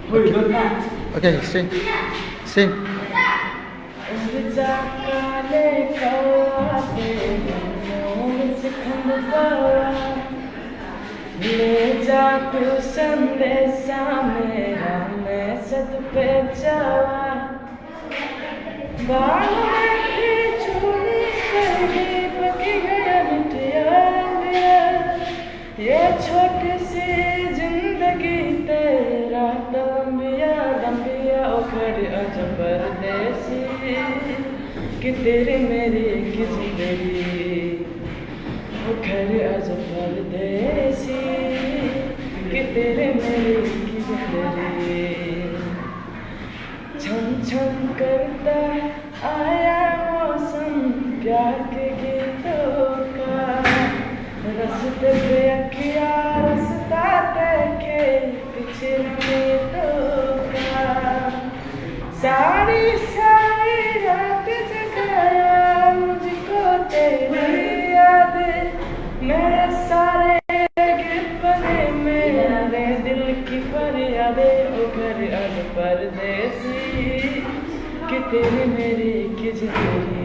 Okay, sing. Sing. ले जा तू संदेशा मेरा मैं सद पे जावा बालों में चूड़ी करके पकी गया मिटिया मेरा ये छोटी सी जिंदगी तेरा लंबिया लंबिया उखड़ अजब परदेसी कि तेरी मेरी की जिंदगी उखड़ अजब परदेसी कि तेरे मेरे की जिंदगी छम छम करता आया मौसम प्यार के गीतों का रस्ते पे अखिया रास्ता देखे पीछे गीतों का सारी सारी रात जगाया मुझको तेरी याद मेरे सारे गिरपने मेरे दिल की फरियादें उखड़ अज परदेसी कि तेरी मेरी की जिंदगी